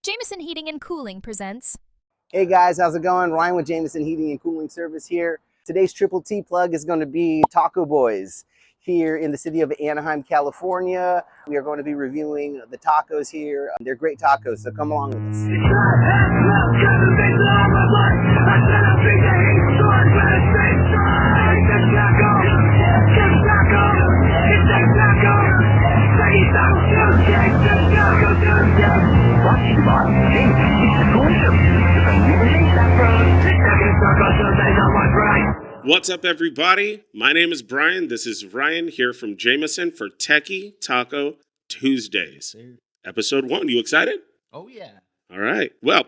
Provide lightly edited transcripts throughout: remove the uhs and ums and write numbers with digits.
Jamison Heating and Cooling presents. Hey guys, how's it going? Ryan with Jamison Heating and Cooling Service here. Today's Triple T plug is going to be Taco Boys here in the city of Anaheim, California. We are going to be reviewing the tacos here. They're great tacos, so come along with us. What's up, everybody? My name is Brian. This is Ryan here from Jamison for Techy Taco Tuesdays. Episode 1. You excited? Oh, yeah. All right. Well,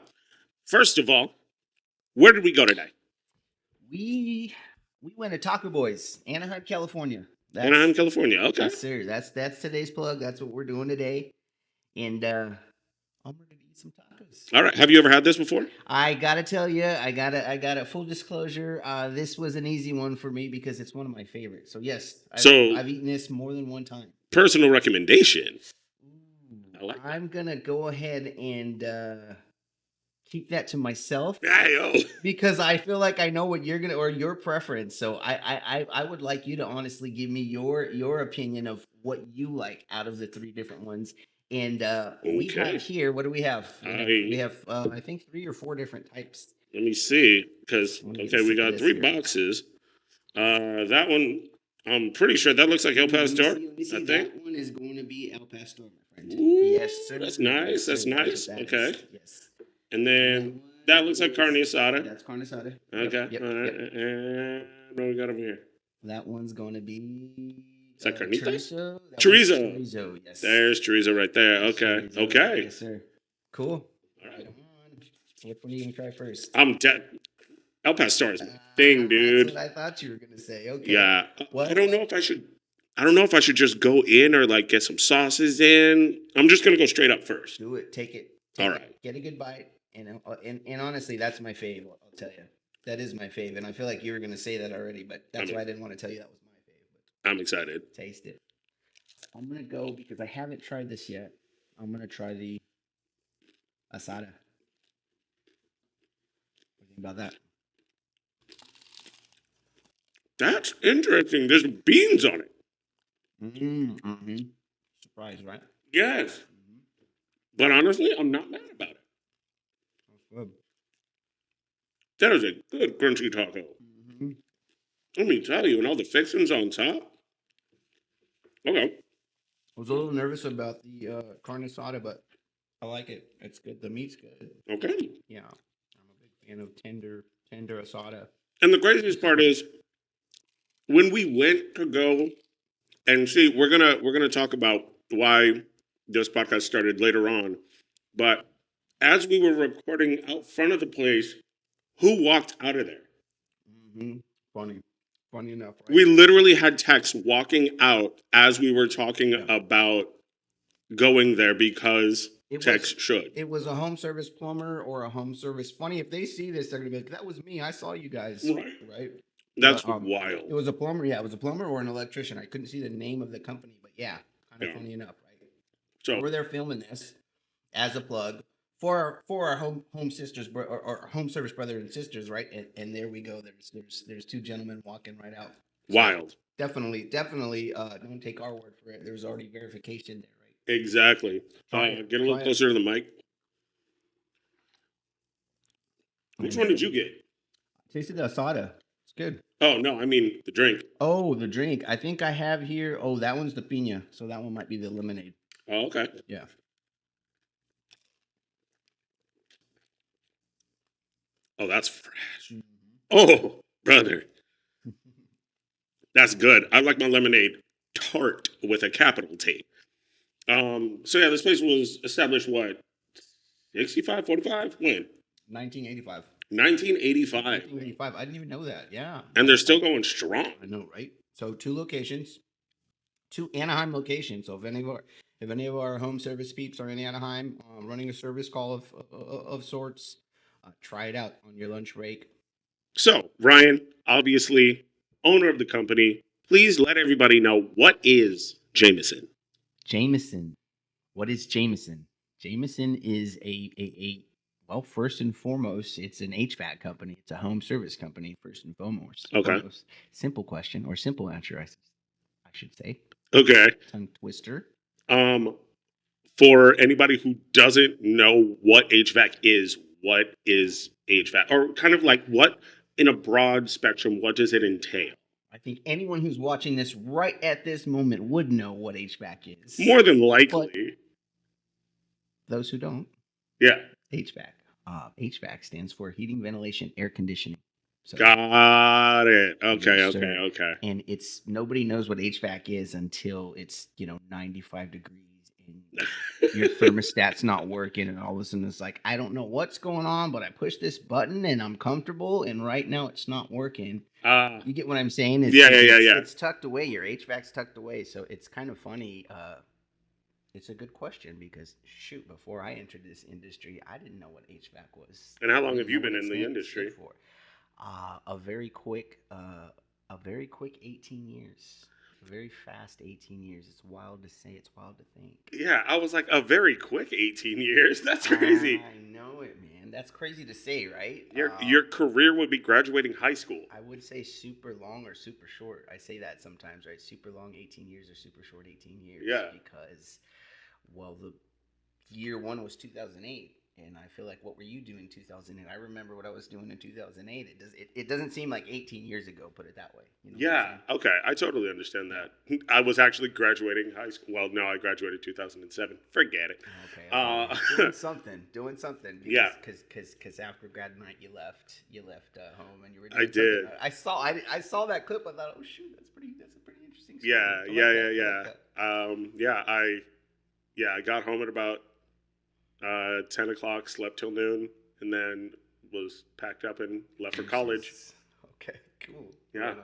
first of all, where did we go today? We went to Taco Boys, Anaheim, California. Anaheim, California. Okay. Yes, sir. That's today's plug. That's what we're doing today. And I'm ready to eat some tacos. All right. Have you ever had this before? I gotta tell you, I got a full disclosure. This was an easy one for me because it's one of my favorites. So yes, I've eaten this more than one time. Personal recommendation. I like I'm gonna go ahead and keep that to myself. Ayo. Because I feel like I know what you're gonna or your preference. So I would like you to honestly give me your opinion of what you like out of the 3 different ones. And we have here, what do we have? We have I think 3 or 4 different types. Let me see, because we got 3 boxes. That one, I'm pretty sure that looks like El Pastor. Let me see. I think that one is going to be El Pastor, my friend. Ooh, yes, sir. That's nice. That's nice. Okay. Yes. And then that looks like carne asada. That's carne asada. Okay. Yep. And what do we got over here? That one's going to be. Is that carnitas? Chorizo. Chorizo. Yes. There's chorizo right there. Okay. Chorizo. Okay. Yes, sir. Cool. All right. Which one are you gonna try first? I'm dead. El Pastor is my thing, dude. That's what I thought you were gonna say. Okay. Yeah. What? I don't know if I should just go in or like get some sauces in. I'm just gonna go straight up first. Do it. Take it. All right. Get a good bite. And honestly, that's my fave. I'll tell you. That is my fave. And I feel like you were gonna say that already, but that's why I didn't want to tell you that was my fave. But I'm excited. taste it. I'm gonna go because I haven't tried this yet. I'm gonna try the asada. What do you think about that? That's interesting. There's beans on it. Mm-hmm. Surprise, right? Yes. Mm-hmm. But honestly, I'm not mad about it. Good. That is a good crunchy taco. Mm-hmm. Let me tell you, and all the fixings on top. Okay. I was a little nervous about the carne asada, but I like it. It's good. The meat's good. Okay. Yeah, I'm a big fan of tender asada. And the craziest part is when we went to go and see, we're gonna talk about why this podcast started later on. But as we were recording out front of the place, who walked out of there? Mm-hmm. Funny enough, right? We literally had Tex walking out as we were talking about going there because Tex should. It was a home service plumber or a home service. Funny, if they see this, they're going to be like, that was me. I saw you guys. Right? That's wild. It was a plumber. Yeah, it was a plumber or an electrician. I couldn't see the name of the company, but yeah, kind of funny enough, right? So we're there filming this as a plug for our home sisters or home service brothers and sisters, right? And there we go. There's 2 gentlemen walking right out. So wild. Definitely. Don't take our word for it. There's already verification there, right? Exactly. Get a little closer to the mic. Which one did you get? I tasted the asada. It's good. Oh no, I mean the drink. Oh, the drink. I think I have here. Oh, that one's the piña. So that one might be the lemonade. Oh, okay. Yeah. Oh, that's fresh. Oh, brother. That's good. I like my lemonade tart with a capital T. So yeah, this place was established, what, 65, 45? When? 1985. 1985. 1985. I didn't even know that. Yeah. And they're still going strong. I know, right? So 2 locations, 2 Anaheim locations. So if any of our home service peeps are in Anaheim, running a service call of sorts, try it out on your lunch break. So, Ryan, obviously, owner of the company, please let everybody know, what is Jamison? Jamison. What is Jamison? Jamison is well, first and foremost, it's an HVAC company. It's a home service company, first and foremost. Okay. Foremost. Simple question or simple answer, I should say. Okay. Tongue twister. Um, for anybody who doesn't know what HVAC is, what is HVAC? Or kind of like what, in a broad spectrum, what does it entail? I think anyone who's watching this right at this moment would know what HVAC is. More than But likely. those who don't, Yeah. HVAC. HVAC stands for heating, ventilation, air conditioning. So, Got it. Okay, yes, okay, sir. okay. And it's nobody knows what HVAC is until it's 95 degrees and your thermostat's not working, and all of a sudden it's like, I don't know what's going on, but I push this button and I'm comfortable, and right now it's not working. You get what I'm saying? Yeah. It's tucked away. Your HVAC's tucked away, so it's kind of funny. It's a good question because shoot, before I entered this industry, I didn't know what HVAC was. And how long I have didn't you know been what in it the industry? stood for. A very quick 18 years. A very fast 18 years. It's wild to say. It's wild to think. Yeah, I was like, a very quick 18 years. That's crazy. I know it, man. That's crazy to say, right? Your career would be graduating high school. I would say super long or super short. I say that sometimes, right? Super long 18 years or super short 18 years. Yeah. Because, well, the year one was 2008. And I feel like, what were you doing in 2008? I remember what I was doing in 2008. It doesn't seem like 18 years ago, put it that way. You know Yeah, okay. I totally understand that. I was actually graduating high school. Well, no, I graduated 2007. Forget it. Okay. Doing something. Because, Yeah. Because after grad night, you left home and you were I doing did. something. I saw that clip. I thought, oh shoot, that's a pretty interesting story. I got home at about 10 o'clock, slept till noon, and then was packed up and left for college. Okay, cool. Yeah.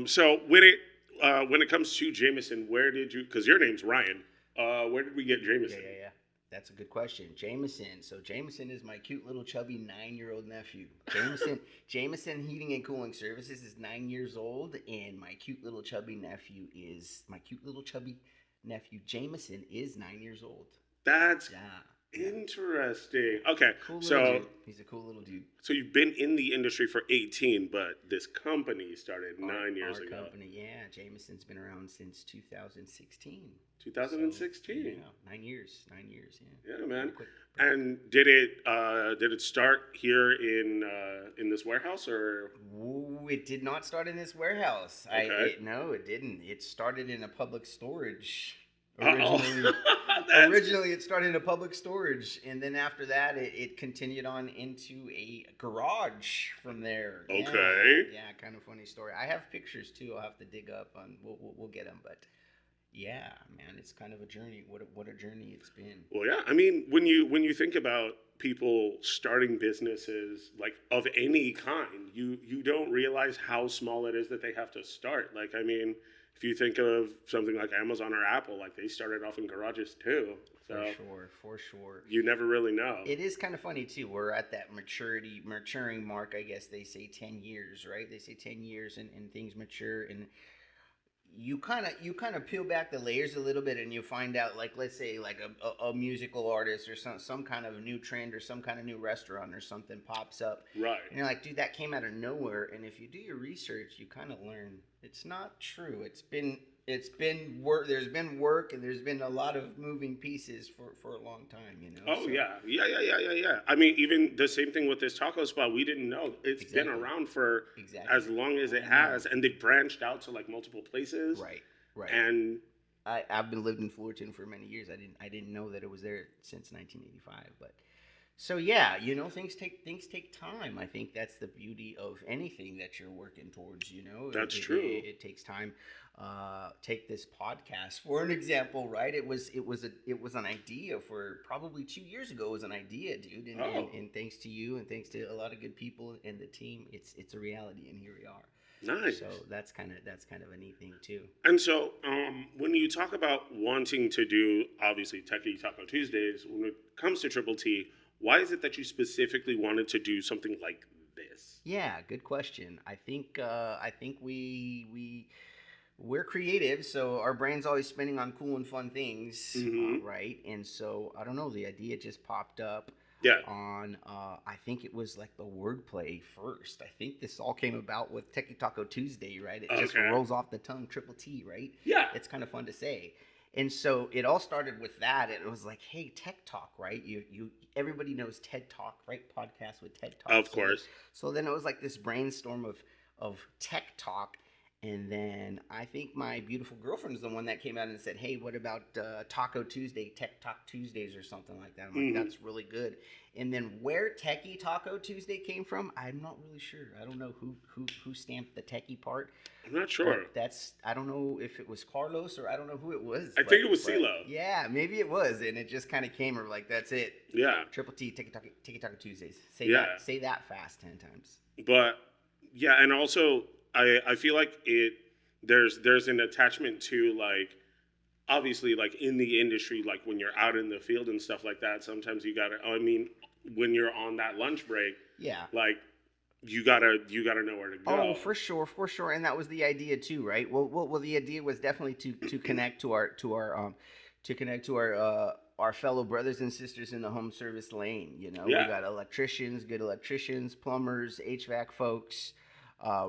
So when it comes to Jamison, where did you? Because your name's Ryan. Where did we get Jamison? Yeah. That's a good question. Jamison. So Jamison is my cute little chubby 9-year-old nephew. Jamison Heating and Cooling Services is 9 years old, and my cute little chubby nephew Jamison is 9 years old. That's interesting. Okay, cool so dude. He's a cool little dude. So you've been in the industry for 18, but this company started 9 years ago. Our company, yeah. Jamison's been around since 2016. 2016. So, 9 years. Yeah. Yeah, man. And did it start here in this warehouse, or? Ooh, it did not start in this warehouse. Okay. No, it didn't. It started in a public storage. Originally, Originally, it started in a public storage, and then after that, it continued on into a garage from there. Okay. Yeah, kind of funny story. I have pictures too. I'll have to dig up. We'll get them, but yeah, man, it's kind of a journey. What a journey it's been. Well, yeah. I mean, when you think about people starting businesses like of any kind, you don't realize how small it is that they have to start. Like, I mean, if you think of something like Amazon or Apple, like they started off in garages too. So for sure. You never really know. It is kind of funny too. We're at that maturing mark. I guess they say 10 years, right? They say 10 years and things mature, and you kind of peel back the layers a little bit, and you find out, like, let's say like a musical artist or some kind of new trend or some kind of new restaurant or something pops up, right? And you're like, dude, that came out of nowhere. And if you do your research, you kind of learn it's not true. It's been work. There's been work, and there's been a lot of moving pieces for a long time, you know. Oh, so. Yeah. I mean, even the same thing with this taco spot. We didn't know it's been around for as long as it has, and they branched out to like multiple places. Right. And I've been living in Fullerton for many years. I didn't know that it was there since 1985, but. So yeah, you know, things take time. I think that's the beauty of anything that you're working towards. You know, that's true. It takes time. Take this podcast for an example, right? It was an idea for probably 2 years ago. It was an idea, dude. And thanks to you and thanks to a lot of good people and the team, it's a reality, and here we are. Nice. So that's kind of a neat thing too. And so, when you talk about wanting to do obviously Techy Taco Tuesdays, when it comes to Triple T, why is it that you specifically wanted to do something like this? Yeah, good question. I think we we're creative, so our brain's always spinning on cool and fun things, Mm-hmm. right? And so I don't know, the idea just popped up Yeah. on. I think it was like the wordplay first. I think this all came about with Techy Taco Tuesday, right? It just Okay. rolls off the tongue, triple T, right? Yeah. It's kind of fun to say. And so it all started with that. It was like, hey, Tech Talk, right? Everybody knows TED Talk, right? Podcast with TED Talk. Of course. So then it was like this brainstorm of Tech Talk. And then I think my beautiful girlfriend is the one that came out and said, hey, what about Taco Tuesday, Tech Talk Tuesdays or something like that? I'm like, that's really good. And then where Techy Taco Tuesday came from, I'm not really sure. I don't know who stamped the techie part. I'm not sure. But I don't know if it was Carlos or I don't know who it was. I think it was CeeLo. Yeah, maybe it was. And it just kind of came or like, that's it. Yeah. Triple T, Techy Taco Tuesdays. Say that fast 10 times. But yeah, and also I feel like there's an attachment to, like, obviously, like, in the industry, like when you're out in the field and stuff like that, sometimes you gotta, I mean, when you're on that lunch break, yeah, like, you gotta know where to go. Oh, for sure, and that was the idea too, right? Well, the idea was definitely to connect to our fellow brothers and sisters in the home service lane. You know, Yeah. We got good electricians, plumbers, HVAC folks,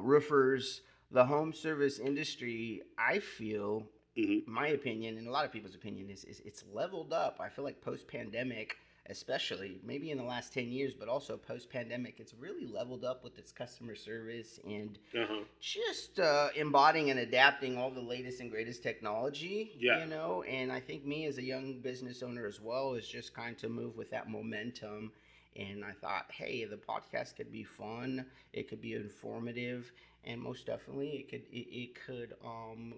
roofers. The home service industry, I feel, my opinion, and a lot of people's opinion, is it's leveled up. I feel like post-pandemic, especially maybe in the last 10 years, but also post-pandemic, it's really leveled up with its customer service and just embodying and adapting all the latest and greatest technology. Yeah. You know, and I think me as a young business owner as well is just kind of move with that momentum. And I thought, hey, the podcast could be fun, it could be informative, and most definitely it could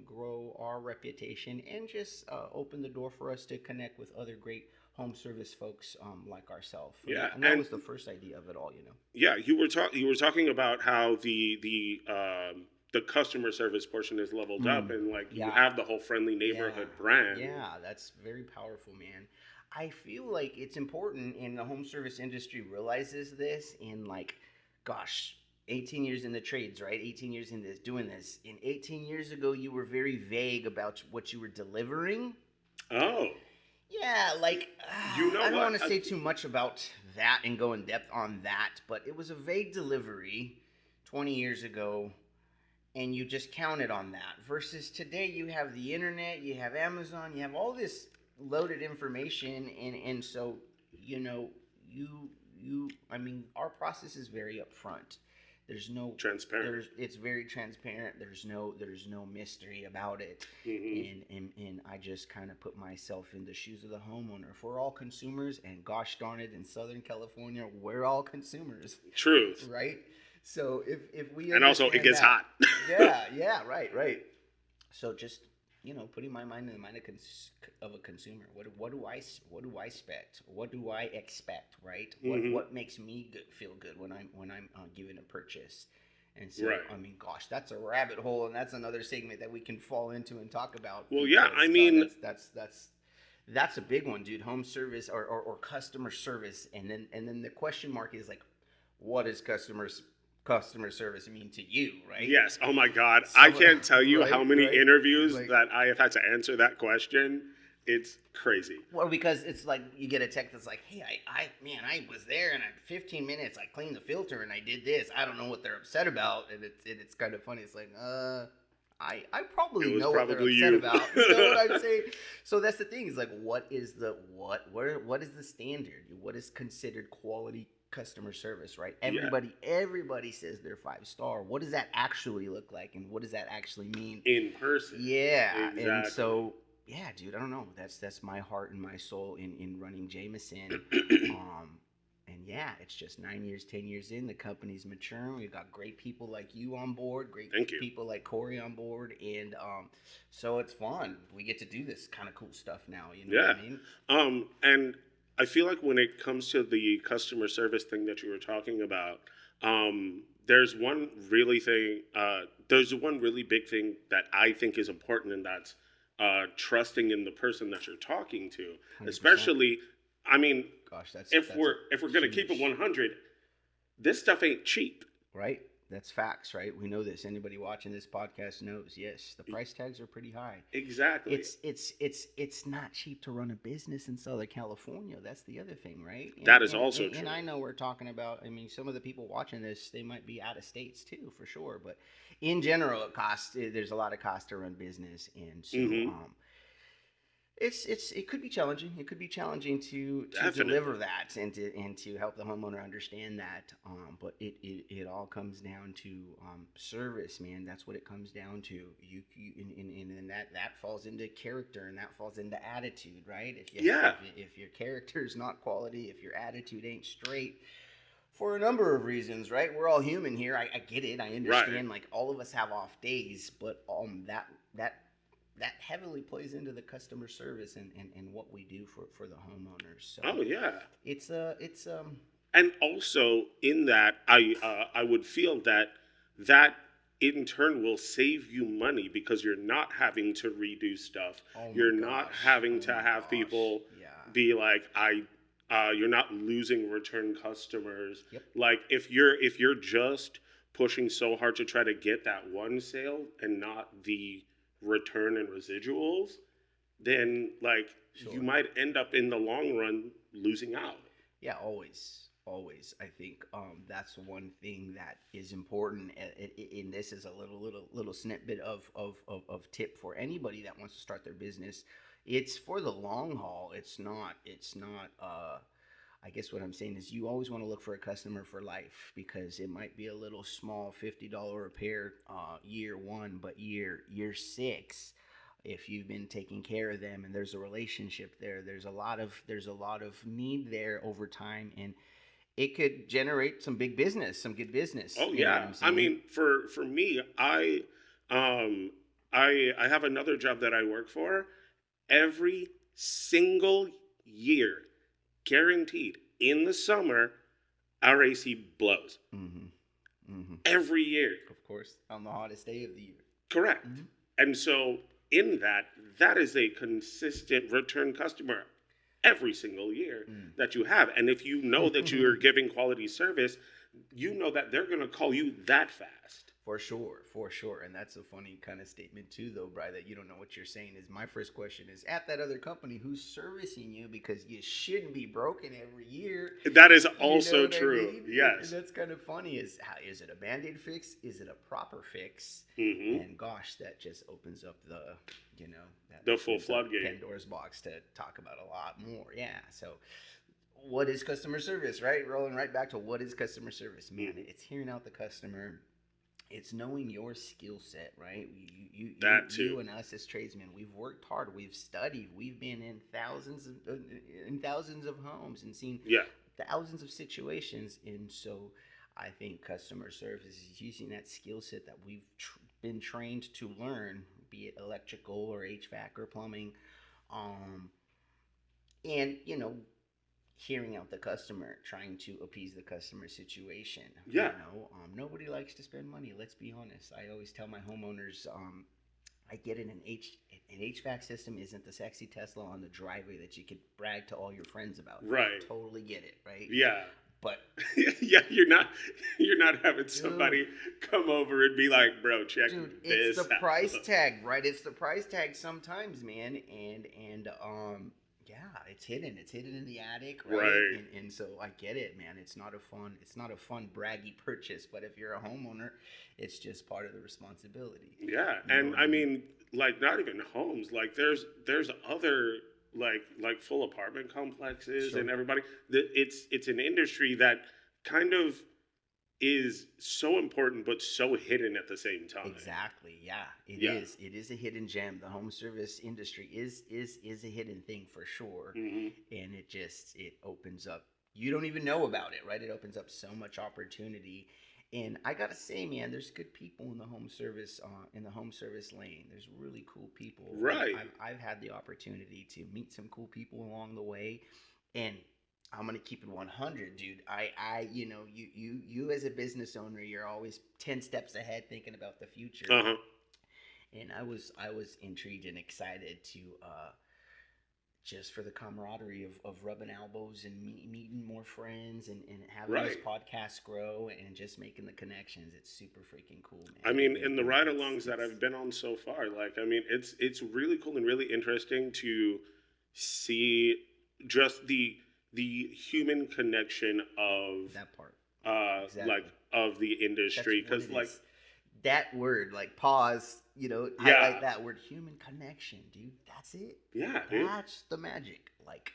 grow our reputation and just open the door for us to connect with other great home service folks like ourselves. Yeah, and that was the first idea of it all, you know. Yeah, you were talking about how the customer service portion is leveled up, and like you have the whole friendly neighborhood brand. Yeah, that's very powerful, man. I feel like it's important, and the home service industry realizes this. In like, gosh, 18 years in the trades, right? 18 years in this, doing this. And 18 years ago, you were very vague about what you were delivering. Oh. Yeah, like, you know, I don't want to say too much about that and go in depth on that, but it was a vague delivery 20 years ago, and you just counted on that. Versus today, you have the internet, you have Amazon, you have all this loaded information, and so, you know, I mean, our process is very upfront. There's no transparent. It's very transparent. There's no mystery about it. And I just kind of put myself in the shoes of the homeowner. If we're all consumers, and gosh darn it, in Southern California, we're all consumers. Truth. Right? So if we and also it gets hot. yeah, right. So just, you know, putting my mind in the mind of a consumer. What do I expect? What do I expect? Right? What makes me feel good when I'm giving a purchase? And so, I mean, gosh, that's a rabbit hole, and that's another segment that we can fall into and talk about. Well, because, I mean, that's a big one, dude. Home service or customer service, and then the question mark is like, what does customer service mean to you, right? Yes. Oh my God. I can't tell you how many interviews that I have had to answer that question. It's crazy. Well, because it's like you get a text that's like, hey, I was there and in 15 minutes I cleaned the filter and I did this. I don't know what they're upset about. And it's kind of funny. It's like, I probably know what they're upset about. You know what I'm saying? So that's the thing. Is like, what is the standard? What is considered quality customer service, right? Everybody says they're 5-star. What does that actually look like, and what does that actually mean in person? Yeah, exactly. And so, yeah, dude, I don't know. That's my heart and my soul in running Jamison. And yeah, it's just 9 years, 10 years in. The company's maturing. We've got great people like you on board, people like Corey on board, and so it's fun. We get to do this kind of cool stuff now. You know what I mean? And I feel like when it comes to the customer service thing that you were talking about, there's one really big thing that I think is important, and that's trusting in the person that you're talking to. 100%. Especially, I mean, gosh, if we're gonna keep it 100, this stuff ain't cheap. Right. That's facts, right? We know this. Anybody watching this podcast knows. Yes, the price tags are pretty high. Exactly. It's not cheap to run a business in Southern California. That's the other thing, right? That is also and true. I know we're talking about. I mean, some of the people watching this, they might be out of states too, for sure. But in general, it costs. There's a lot of cost to run business, and so Mm-hmm. it could be challenging. It could be challenging to Definitely. deliver that and to help the homeowner understand that. But it all comes down to service, man. That's what it comes down to. And that falls into character, and that falls into attitude, right? If your character is not quality, if your attitude ain't straight, for a number of reasons, right? We're all human here. I get it. I understand. Right. Like, all of us have off days, but that heavily plays into the customer service and what we do for the homeowners. So Oh yeah. it's And also in that, I would feel that that in turn will save you money because you're not having to redo stuff. oh my You're not gosh. having Oh to my have gosh. people Yeah. be like, you're not losing return customers. Yep. Like if you're just pushing so hard to try to get that one sale and not the return and residuals, then like Sure. you might end up in the long run losing out. Yeah, always. I think that's one thing that is important. And this is a little snippet of tip for anybody that wants to start their business. It's for the long haul. It's not. I guess what I'm saying is you always want to look for a customer for life, because it might be a little small $50 repair year one, but year six, if you've been taking care of them and there's a relationship there, there's a lot of need there over time, and it could generate some big business, some good business. Oh You know what yeah. I'm I saying? mean, for me, um I have another job that I work for. Every single year, guaranteed, in the summer, our AC blows. Every year. Of course, on the hottest day of the year. Correct. Mhm. And so in that, that is a consistent return customer every single year that you have. And if you know that you are giving quality service, you know that they're going to call you that fast. For sure. And that's a funny kind of statement too, though, Bri, that you don't know what you're saying. Is my first question is, at that other company, who's servicing you? Because you shouldn't be broken every year. That is You know also what I true. mean? And Yes. that's kind of funny. Is it a band-aid fix? Is it a proper fix? Hmm. And gosh, that just opens up that The full opens up floodgate. Pandora's box to talk about a lot more. Yeah. So what is customer service, right? Rolling right back to what is customer service, man. It's hearing out the customer. It's knowing your skill set, right? That too. You and us as tradesmen, we've worked hard, we've studied, we've been in thousands of homes and seen Yeah. thousands of situations, and so I think customer service is using that skill set that we've been trained to learn, be it electrical or HVAC or plumbing, um, and hearing out the customer, trying to appease the customer situation. Yeah. Nobody likes to spend money. Let's be honest. I always tell my homeowners, I get it. An HVAC system isn't the sexy Tesla on the driveway that you could brag to all your friends about. Right. Totally get it, right? Yeah. But Yeah, you're not having somebody come over and be like, bro, check dude, this it's the out. price tag, right? It's the price tag sometimes, man. And yeah, it's hidden in the attic, right? Right. And so I get it, man. It's not a fun braggy purchase, but if you're a homeowner, it's just part of the responsibility. Yeah, You know and what I mean, like not even homes. Like there's other like full apartment complexes Sure. and everybody. It's an industry that kind of is so important but so hidden at the same time. Exactly. Yeah, it Yeah. is. It is a hidden gem. The home service industry is a hidden thing for sure, Hmm. and it opens up. You don't even know about it, right? It opens up so much opportunity. And I gotta say, man, there's good people in the home service lane. There's really cool people. Right. I've had the opportunity to meet some cool people along the way, and I'm gonna keep it 100, dude. You as a business owner, you're always 10 steps ahead, thinking about the future. Uh huh. And I was intrigued and excited to just for the camaraderie of rubbing elbows and meeting more friends and having Right. this podcast grow and just making the connections. It's super freaking cool, man. I mean, in the ride-alongs that I've been on so far, like, I mean, it's really cool and really interesting to see just the human connection of that part. Exactly. Like of the industry, because like that word, like pause, highlight that word, human connection, dude. That's it. Yeah, that's the magic. Like,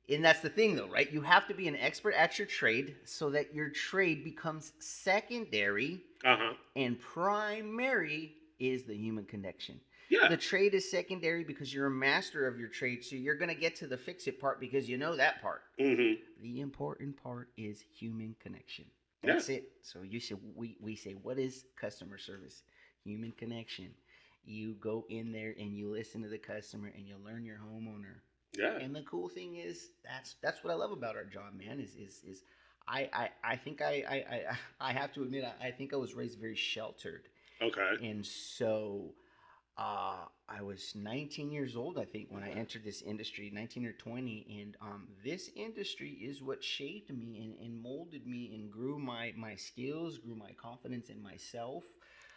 and that's the thing, though, right? You have to be an expert at your trade so that your trade becomes secondary, and primary is the human connection. Yeah. The trade is secondary because you're a master of your trade, so you're gonna get to the fix it part because you know that part. Mm-hmm. The important part is human connection. That's it. So we say, what is customer service? Human connection. You go in there and you listen to the customer and you learn your homeowner. Yeah. And the cool thing is that's what I love about our job, man. Is I think I have to admit I think I was raised very sheltered. Okay. And so I was 19 years old, I think, when I entered this industry, 19 or 20. And this industry is what shaped me and molded me and grew my skills, grew my confidence in myself.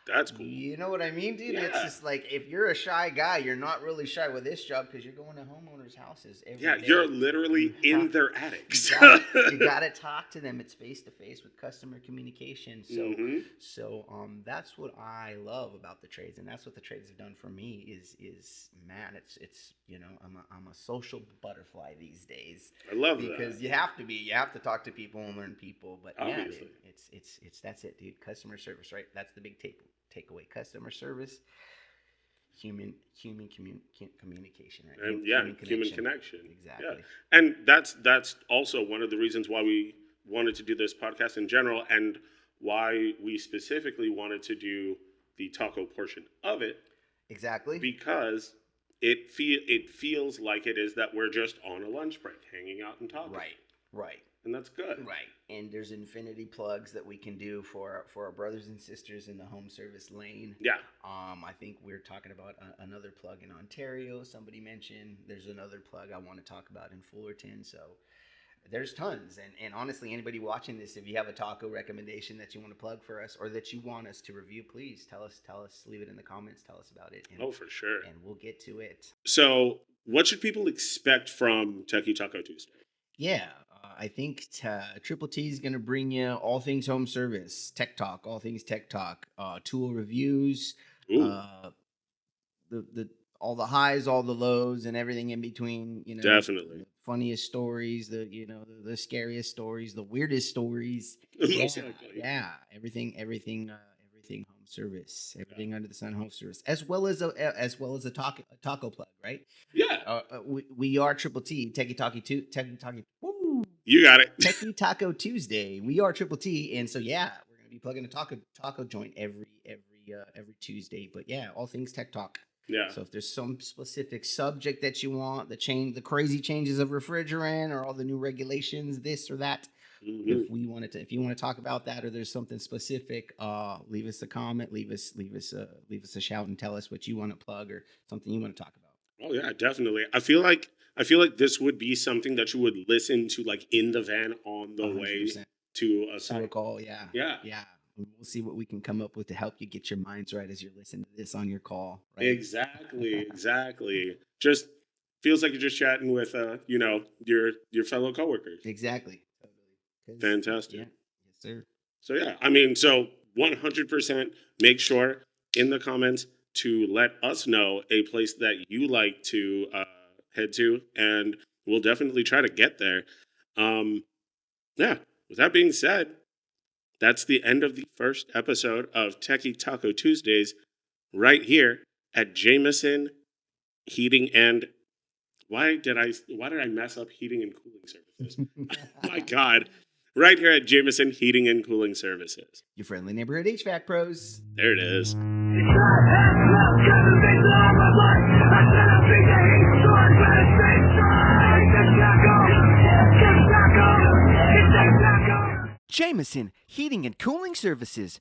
That's cool. You know what I mean, dude? Yeah. It's just like, if you're a shy guy, you're not really shy with this job because you're going to homeowners' houses every day. You're literally in their attics. You gotta talk to them. It's face-to-face with customer communication. So that's what I love about the trades, and that's what the trades have done for me is man, it's I'm a social butterfly these days. I love that. Because you have to be. You have to talk to people and learn people. But obviously, it's that's it, dude. Customer service, right? That's the big takeaway. Customer service, human communication, right? And human connection. Exactly. Yeah. And that's also one of the reasons why we wanted to do this podcast in general, and why we specifically wanted to do the taco portion of it. Exactly. Because it feels like it is that we're just on a lunch break, hanging out and talking. Right. And that's good. Right. And there's infinity plugs that we can do for our brothers and sisters in the home service lane. Yeah. I think we're talking about another plug in Ontario. Somebody mentioned there's another plug I want to talk about in Fullerton. So there's tons. And honestly, anybody watching this, if you have a taco recommendation that you want to plug for us or that you want us to review, please tell us, leave it in the comments, tell us about it. And, for sure. And we'll get to it. So what should people expect from Techy Taco Tuesday? Yeah, I think Triple T is going to bring you all things home service, tech talk, all things tech talk, tool reviews, the all the highs, all the lows, and everything in between. Definitely the funniest stories, the scariest stories, the weirdest stories. Yeah, everything home service, everything under the sun home service, as well as a taco plug, right? Yeah. We are Triple T, Techy Taco Tuesday. You got it. Techy Taco Tuesday. We are Triple T, and so we're gonna be plugging a taco joint every Tuesday. But all things tech talk. Yeah. So if there's some specific subject that you want, the crazy changes of refrigerant, or all the new regulations, this or that. If you want to talk about that, or there's something specific, leave us a comment, leave us a shout, and tell us what you want to plug or something you want to talk about. Oh yeah, definitely. I feel like this would be something that you would listen to like in the van on the 100%. Way to a site. Call. Yeah. We'll see what we can come up with to help you get your minds right as you're listening to this on your call. Right? Exactly. Just feels like you're just chatting with your fellow coworkers. Exactly. Fantastic. Yeah. Yes, sir. So 100% make sure in the comments to let us know a place that you like to head to, and we'll definitely try to get there. With that being said, that's the end of the first episode of Techy Taco Tuesdays right here at Jamison Heating and why did I mess up heating and cooling services? My God. Right here at Jamison Heating and Cooling Services. Your friendly neighborhood HVAC pros. There it is. Jamison Heating and Cooling Services.